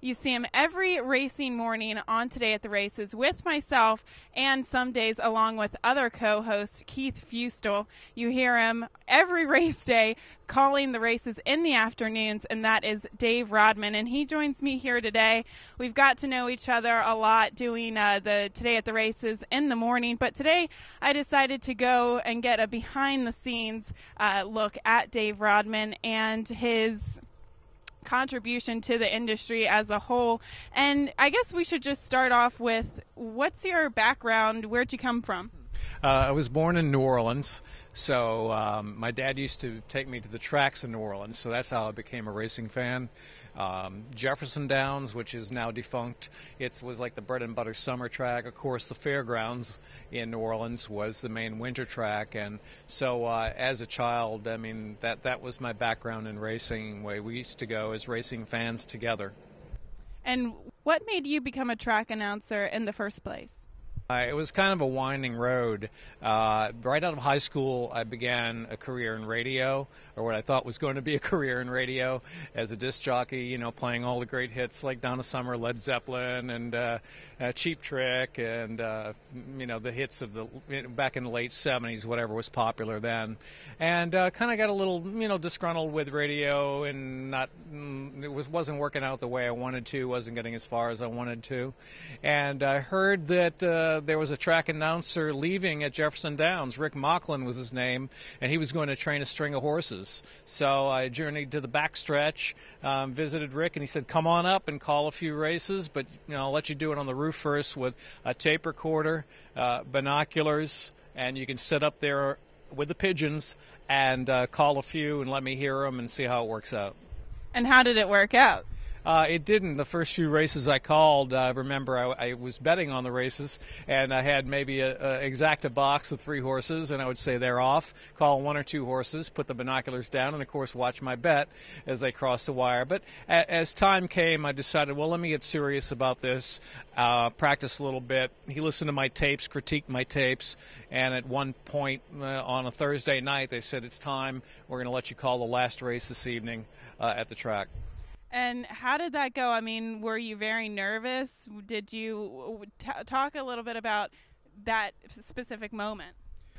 You see him every racing morning on Today at the Races with myself, and some days along with other co-host Keith Fustel. You hear him every race day calling the races in the afternoons, and that is Dave Rodman, and he joins me here today. We've got to know each other a lot doing the Today at the Races in the morning, but today I decided to go and get a behind-the-scenes look at Dave Rodman and his contribution to the industry as a whole. And I guess we should just start off with, what's your background? Where'd you come from? I was born in New Orleans, so my dad used to take me to the tracks in New Orleans, so that's how I became a racing fan. Jefferson Downs, which is now defunct, it was like the bread and butter summer track. Of course, the fairgrounds in New Orleans was the main winter track, and so as a child, I mean, that was my background in racing. Way we used to go as racing fans together. And what made you become a track announcer in the first place? It was kind of a winding road. Right out of high school, I began a career in radio, or what I thought was going to be a career in radio, as a disc jockey, you know, playing all the great hits like Donna Summer, Led Zeppelin, and Cheap Trick, and, you know, the hits of back in the late 70s, whatever was popular then. And kind of got a little, you know, disgruntled with radio, and wasn't working out the way I wanted to, wasn't getting as far as I wanted to. And I heard that there was a track announcer leaving at Jefferson Downs. Rick Mocklin was his name, and he was going to train a string of horses. So I journeyed to the backstretch, visited Rick, and he said, come on up and call a few races, but you know, I'll let you do it on the roof first with a tape recorder, binoculars, and you can sit up there with the pigeons and call a few and let me hear them and see how it works out. And how did it work out? It didn't. The first few races I called, I remember I was betting on the races, and I had maybe a exacta box of 3 horses, and I would say they're off, call 1 or 2 horses, put the binoculars down, and of course watch my bet as they crossed the wire. But as time came, I decided, well, let me get serious about this, practice a little bit. He listened to my tapes, critiqued my tapes, and at one point on a Thursday night, they said, it's time, we're going to let you call the last race this evening at the track. And how did that go? I mean, were you very nervous? Did you talk a little bit about that specific moment?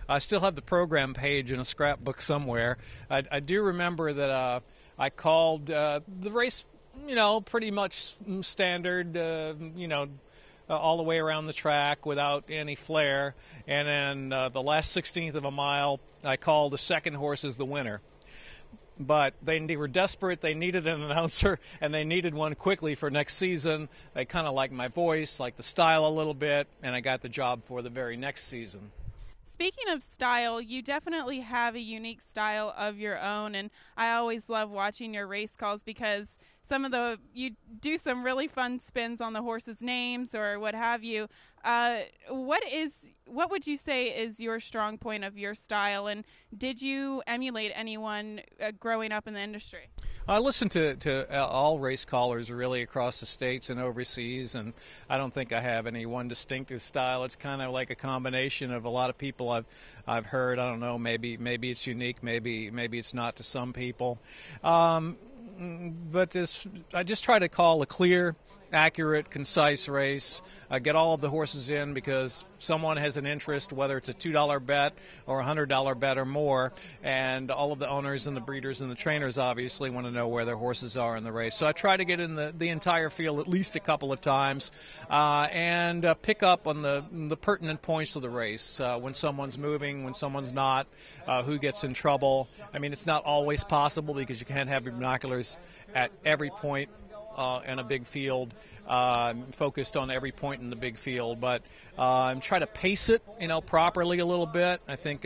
I still have the program page in a scrapbook somewhere. I do remember that I called the race, you know, pretty much standard, you know, all the way around the track without any flair. And then the last 16th of a mile, I called the second horse as the winner. But they were desperate. They needed an announcer, and they needed one quickly for next season. They kind of liked my voice, liked the style a little bit, and I got the job for the very next season. Speaking of style, you definitely have a unique style of your own, and I always love watching your race calls because you do some really fun spins on the horses' names or what have you. What would you say is your strong point of your style, and did you emulate anyone growing up in the industry? I listen to all race callers really across the states and overseas, and I don't think I have any one distinctive style. It's kind of like a combination of a lot of people I've heard. I don't know, maybe it's unique, maybe it's not to some people. But I just try to call a clear, accurate, concise race, get all of the horses in because someone has an interest, whether it's a $2 bet or a $100 bet or more, and all of the owners and the breeders and the trainers obviously want to know where their horses are in the race. So I try to get in the entire field at least a couple of times and pick up on the pertinent points of the race, when someone's moving, when someone's not, who gets in trouble. I mean, it's not always possible because you can't have your binoculars at every point in a big field, focused on every point in the big field, but try to pace it, you know, properly a little bit. I think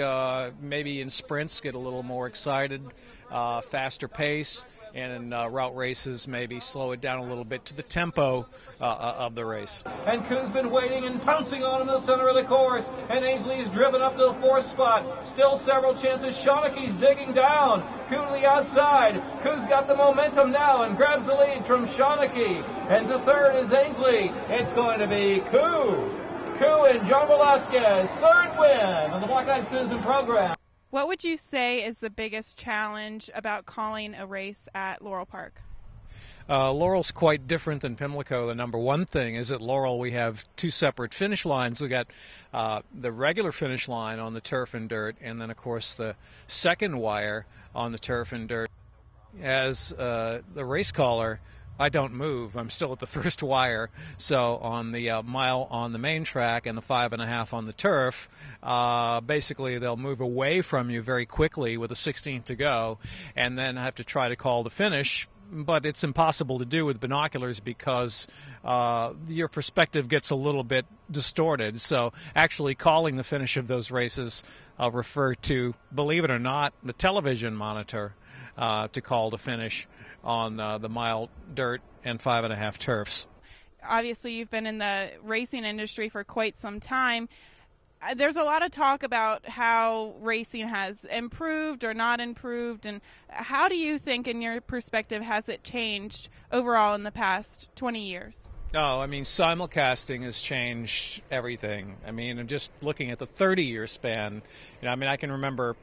maybe in sprints get a little more excited, faster pace, and in route races maybe slow it down a little bit to the tempo of the race. And Koo's been waiting and pouncing on in the center of the course, and Ainsley's driven up to the 4th spot. Still several chances. Shaughneke's digging down. Koo to the outside. Koo's got the momentum now and grabs the lead from Shawneke. And to 3rd is Ainsley. It's going to be Koo. Koo and John Velasquez, 3rd win on the Black-Eyed Susan program. What would you say is the biggest challenge about calling a race at Laurel Park? Laurel's quite different than Pimlico. The number one thing is at Laurel we have two separate finish lines. We got the regular finish line on the turf and dirt, and then of course the second wire on the turf and dirt. As the race caller, I don't move. I'm still at the first wire. So on the mile on the main track and the 5.5 on the turf, basically they'll move away from you very quickly with a 16th to go, and then have to try to call the finish. But it's impossible to do with binoculars because your perspective gets a little bit distorted. So actually calling the finish of those races, I'll refer to, believe it or not, the television monitor to call the finish on the mile dirt and 5.5 turfs. Obviously, you've been in the racing industry for quite some time. There's a lot of talk about how racing has improved or not improved, and how do you think, in your perspective, has it changed overall in the past 20 years? Oh, I mean, simulcasting has changed everything. I mean, just looking at the 30-year span, I mean, I can remember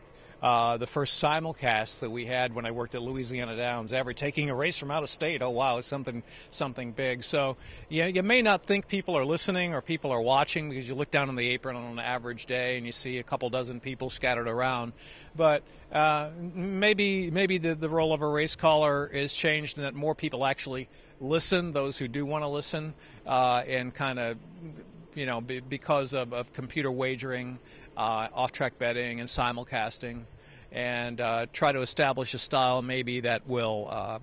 the first simulcast that we had when I worked at Louisiana Downs, ever taking a race from out of state. Oh, wow, it's something big. So yeah, you may not think people are listening or people are watching because you look down on the apron on an average day and you see a couple dozen people scattered around. But maybe the role of a race caller is changed in that more people actually listen, those who do want to listen, and kind of, because of computer wagering, off-track betting, and simulcasting, and try to establish a style maybe that will,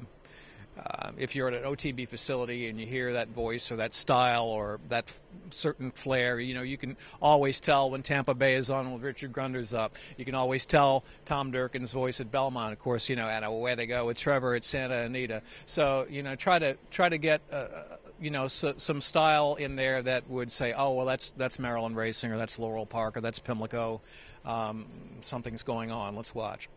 if you're at an OTB facility and you hear that voice or that style or that certain flair, you can always tell when Tampa Bay is on with Richard Grunder's up. You can always tell Tom Durkin's voice at Belmont, of course, and away they go with Trevor at Santa Anita. So, try to get some style in there that would say, oh, well, that's Maryland Racing, or that's Laurel Park, or that's Pimlico. Something's going on. Let's watch.